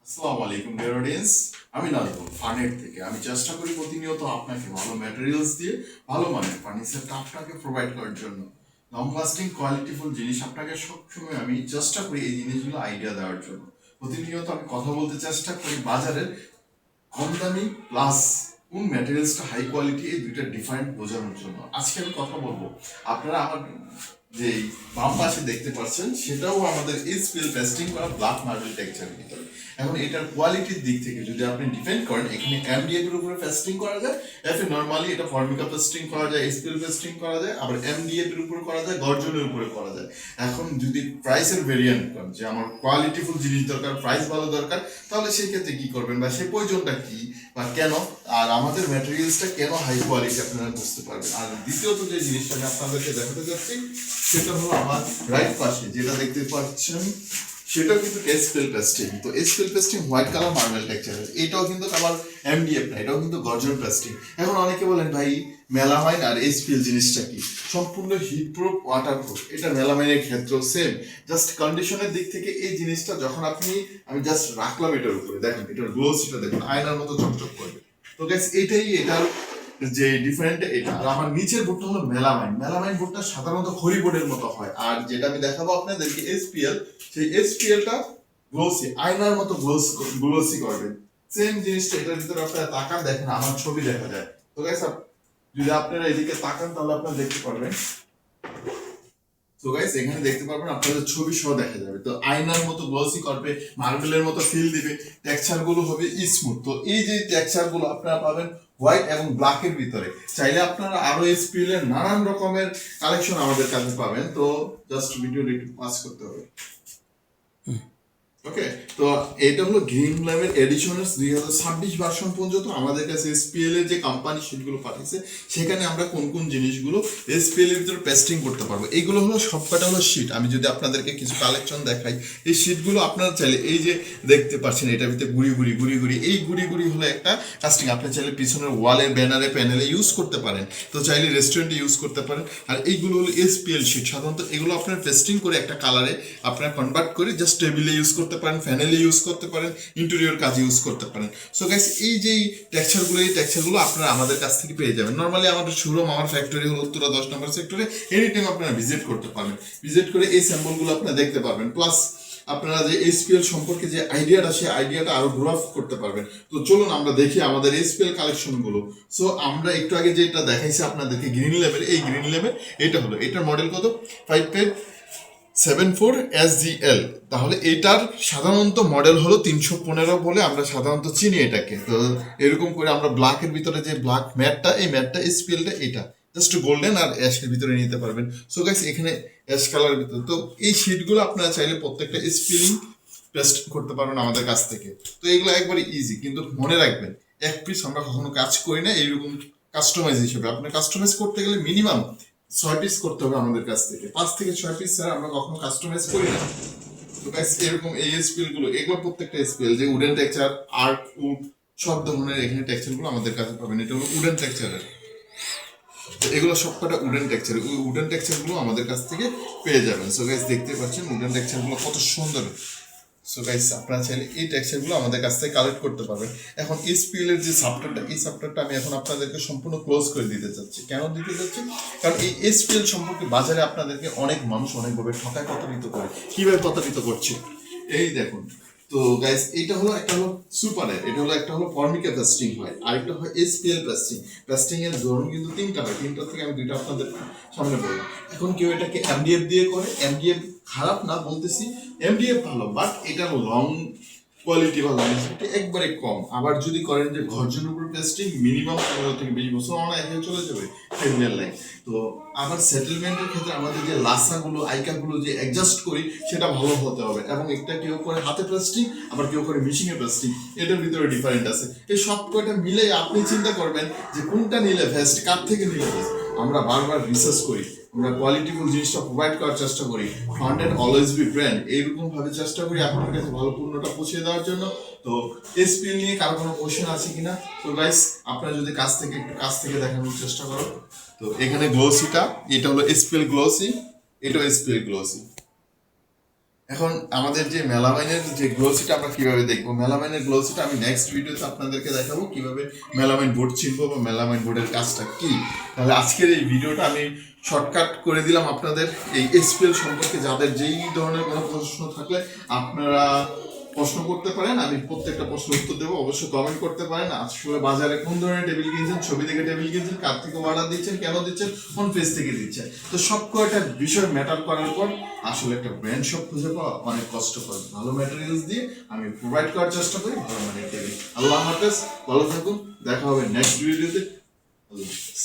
আসসালামু আলাইকুম dear audience. আমি নাজমুল ফানেট থেকে। আমি চেষ্টা করি প্রতিনিয়ত আপনাকে ভালো ম্যাটেরিয়ালস দিয়ে ভালো মানের ফার্নিচারটা আপনাকে প্রোভাইড করার জন্য লং লাস্টিং কোয়ালিটিফুল জিনিস আপনাকে সবসময় আমি চেষ্টা করি এই জিনিসগুলো আইডিয়া দেওয়ার জন্য। প্রতিনিয়ত আমি কথা বলতে চেষ্টা করি বাজারের কম দামি প্লাস কোন ম্যাটেরিয়ালসটা হাই কোয়ালিটি এই দুইটা ডিফারেন্ট বোঝানোর জন্য আজকে আমি কথা বলবো। আপনারা আমার যে বাম পাশে দেখতে পাচ্ছেন সেটাও আমাদের এইচপিএল পেস্টিং করা ব্ল্যাক মার্বেল টেক্সচারের ভিতরে। এখন এটার কোয়ালিটির দিক থেকে যদি আপনি ডিপেন্ড করেন, এখানে এমডিএফ এর উপরে পেস্টিং করা যায়, এফ নরমালি এটা ফর্মিকা পেস্টিং করা যায়, এইচপিএল পেস্টিং করা যায়, আবার এমডিএফ এর উপরে করা যায়, গর্জনের উপরে করা যায়। এখন যদি প্রাইসের ভেরিয়েন্ট করেন যে আমার কোয়ালিটিফুল জিনিস দরকার, প্রাইস ভালো দরকার, তাহলে সেই ক্ষেত্রে কি করবেন বা সেই প্রয়োজনটা কি বা কেন, আর আমাদের ম্যাটেরিয়ালসটা কেন হাই কোয়ালিটি আপনারা বুঝতে পারবেন। আর দ্বিতীয়ত যে জিনিসটা আমি আপনাদেরকে দেখাতে যাচ্ছি সেটা হলো আমার রাইট পাশে যেটা দেখতে পাচ্ছেন সেটা কিন্তু এসপিএল পেস্টিং। তো SPL pasting white colour marble texture, এটাও কিন্তু আবার এমডিএফ না, এটাও কিন্তু গর্জন পেস্টিং। এখন অনেকে বলেন ভাই মেলামাইন আর এসপিএল জিনিসটা কি? সম্পূর্ণ হিট প্রুফ, ওয়াটার প্রুফ। এটা মেলামাইনের ক্ষেত্রেও সেম, জাস্ট কন্ডিশনের দিক থেকে এই জিনিসটা যখন আমি জাস্ট রাখলাম এটার উপরে, দেখেন এটার গ্লোসিটা দেখুন আয়নার মতো চকচক করবে। তো গাইস এটার যে ডিফারেন্ট এটা। আর আমার নিচের বোর্ডটা হলো মেলামাইন বোর্ডটা সাধারণত খড়ি বোর্ডের মতো হয়, আর যেটা আমি দেখাবো আপনাদেরকে এসপিএল, সেই এসপিএলটা গ্লোসি আয়নার মতো গ্লোসি করবে। সেম জিনিসটা এটার ভিতরে আপনারা তাকান, দেখেন আমার ছবি দেখা যায়। তো গাইস যদি আপনারা এদিকে তাকান তাহলে আপনারা দেখতে পারবেন। তো গাইস এখানে দেখতে পারবেন আপনাদের ছবি সহ দেখা যাবে। তো আয়নার মতো গ্লসি করবে, মার্বেলের মতো ফিল দিবে, টেক্সচার গুলো হবে স্মুথ। তো এই যে টেক্সচার গুলো আপনারা পাবেন হোয়াইট এবং ব্ল্যাক এর ভিতরে। চাইলে আপনারা আরো এসপিএল এর নানান রকমের কালেকশন আমাদের কাছে পাবেন। তো জাস্ট ভিডিওটা একটু পাস করতে হবে। ওকে, তো এটা হলো গ্রিন ল্যাবের এডিশনাল 2026 ভার্সন পর্যন্ত আমাদের কাছে এসপিএল এর যে কোম্পানি শিটগুলো পাঠিয়েছে সেখানে আমরা কোন কোন জিনিসগুলো এসপিএল এর ভিতরে পেস্টিং করতে পারবো। এইগুলো হলো সবকটা হলো শিট। আমি যদি আপনাদেরকে কিছু কালেকশন দেখাই, এই শিটগুলো আপনারা চাইলে এই যে দেখতে পাচ্ছেন এটার ভিতরে গুড়ি এই গুড়ি হলো একটা কাস্টিং। আপনি চাইলে পিছনের ওয়ালে, ব্যানারে, প্যানেলে ইউজ করতে পারেন। তো চাইলে রেস্টুরেন্টে ইউজ করতে পারেন। আর এইগুলো হলো এসপিএল শিট। সাধারণত এগুলো আপনার পেস্টিং করে একটা কালারে আপনার কনভার্ট করে জাস্ট টেবিলে ইউজ করতে পারেন, ফ্যানেলে ইউজ করতে পারেন, ইন্টেরিয়র কাজে ইউজ করতে পারেন। সো গাইস এই যে টেক্সচারগুলো আপনারা আমাদের কাছ থেকে পেয়ে যাবেন। নর্মালি আমাদের শোরুম, আমার ফ্যাক্টরি হলো উত্তরা 10 নম্বর সেক্টরে। এনি টাইম আপনারা ভিজিট করতে পারবেন, ভিজিট করে এই স্যাম্পলগুলো আপনারা দেখতে পারবেন। প্লাস আপনারা যে এসপিএল সম্পর্কে যে আইডিয়াটা, সেই আইডিয়াটা আরো গ্রো আপ করতে পারবেন। তো চলুন আমরা দেখি আমাদের এসপিএল কালেকশনগুলো। সো আমরা একটু আগে যেটা দেখাইছি আপনাদেরকে গ্রিন লেভেল, এই গ্রিন লেভেল এটা হলো, এটার মডেল কত 5574 SGL। তাহলে এটার সাধারণত মডেল হলো 315 বলে আমরা সাধারণত চিনি এটাকে। তো এরকম করে আমরা ব্ল্যাকের ভিতরে যে ব্ল্যাক ম্যাটটা, এই ম্যাটটা এসপিএলটা এটা জাস্ট গোল্ডেন আর অ্যাশের ভিতরে নিতে পারবেন। সো গাইস এখানে অ্যাশ কালারের ভিতরে। তো এই শিটগুলো আপনারা চাইলে প্রত্যেকটা স্পিলিং পেস্ট করতে পারবেন আমাদের কাছ থেকে। তো এগুলো একবারে ইজি, কিন্তু মনে রাখবেন এক পিস আমরা কখনো কাজ করি না এইরকম কাস্টমাইজ হিসেবে। আপনি কাস্টমাইজ করতে গেলে মিনিমাম 6 পিস করতে হবে আমাদের কাছ থেকে, 5 থেকে 6 পিস ছাড়া আমরা কখনো কাস্টমাইজ করি না। তো গাইস এরকম এই এসপিএল গুলো, এগুলো প্রত্যেকটা এসপিএল যে উডেন টেক্সচার, আর্ট উড, সব ধরনের এখানে টেক্সচার গুলো আমাদের কাছে পাবেন। এটা হলো উডেন টেক্সচারের। তো এগুলো সবকটা উডেন টেক্সচার, ওই উডেন টেক্সচার গুলো আমাদের কাছ থেকে পেয়ে যাবেন। সো গাইস দেখতে পাচ্ছেন উডেন টেক্সচার গুলো কত সুন্দর। সো গাইস আপনারা চাইলে এই টেক্সচারগুলো আমাদের কাছ থেকে কালেক্ট করতে পারবেন। এখন এসপিএল এর যে সাপোর্টটা, এই সাপোর্টটা আমি এখন আপনাদেরকে সম্পূর্ণ ক্লোজ করে দিতে চাচ্ছি। কেন দিতে চাচ্ছি? কারণ এই এসপিএল সম্পর্কে বাজারে আপনাদেরকে অনেক মানুষ অনেকভাবে ঠকায় প্রতারিত করে। কিভাবে প্রতারিত করছে এই দেখুন। তো গাইস এটা হলো একটা হলো সুপারের, এটা হলো একটা হলো ফর্মিকা পেস্টিং হয়, আরেকটা হয় এসপিএল পেস্টিং। পেস্টিং এর ধরন কিন্তু তিনটা হয়, তিনটা থেকে আমি দুইটা আপনাদের সামনে বলবো। এখন কেউ এটাকে এমডিএফ দিয়ে করে, এমডিএফ খারাপ না বলতেছি, এমডিএফ ভালো, বাট এটা লং কোয়ালিটি ভালো, এটা একবারে কম। আবার যদি করেন যে গর্জনের উপর পেস্টিং, মিনিমাম 15 থেকে 20 বছর আমরা এখানে চলে যাবে ফেমিনার লাইন। তো আবার সেটেলমেন্টের ক্ষেত্রে আমাদের যে লাসাগুলো, আইকাগুলো যে অ্যাডজাস্ট করি সেটা ভালো হতে হবে। এবং একটা কেউ করে হাতে পেস্টিং, আবার কেউ করে মেশিনে পেস্টিং, এটার ভিতরে ডিফারেন্ট আছে। এই সব কয়টা মিলে আপনি চিন্তা করবেন যে কোনটা নিলে বেস্ট, কার থেকে নিলে বেস্ট। আমরা বারবার রিসার্চ করি, আমরা কোয়ালিটিফুল জিনিসটা প্রোভাইড করার চেষ্টা করি। ফান্ডেড অলওয়েজ বি ব্র্যান্ড, এইরকম ভাবে চেষ্টা করি আপনার কাছে ভালো পণ্যটা পৌঁছে দেওয়ার জন্য। তো এসপিএল নিয়ে কারো কোনো কোশ্চেন আছে কিনা? তো গাইস আপনারা যদি কাছ থেকে দেখানোর চেষ্টা করো। তো এখানে গ্লোসিটা, এটা হলো এসপিএল গ্লোসি, এটাও এসপিএল গ্লোসি। এখন আমাদের যে মেলামাইনের যে গ্লোসিটা আমরা কিভাবে দেখবো, মেলামাইনের গ্লোসিটা আমি নেক্সট ভিডিওতে আপনাদেরকে দেখাবো কিভাবে মেলামাইন বোর্ড চিনবো বা মেলামাইন বোর্ডের কাজটা কি। তাহলে আজকের এই ভিডিওটা আমি শর্টকাট করে দিলাম আপনাদের এই এসপিএল সম্পর্কে। যাদের যেই ধরনের কোনো প্রশ্ন থাকলে আপনারা প্রশ্ন করতে পারেন, আমি প্রত্যেকটা প্রশ্নের উত্তর দেবো। অবশ্যই কমেন্ট করতে পারেন আসলে বাজারে কোন ধরনের টেবিল কিনছেন, ছবি দেখে টেবিল কিনছেন, কার থেকে অর্ডার দিচ্ছেন, কেন দিচ্ছেন, কোন পেজ থেকে দিচ্ছেন। তো সব কয়টা বিষয় ম্যাটার করার পর আসলে একটা ব্র্যান্ড শপ খুঁজে পাওয়া অনেক কষ্টকর। ভালো ম্যাটেরিয়ালস দিয়ে আমি প্রোভাইড করার চেষ্টা করি ভালো মানের টেবিল। আল্লাহ হাফেজ, ভালো থাকুন, দেখা হবে নেক্সট ভিডিওতে। আল্লাহ হাফেজ।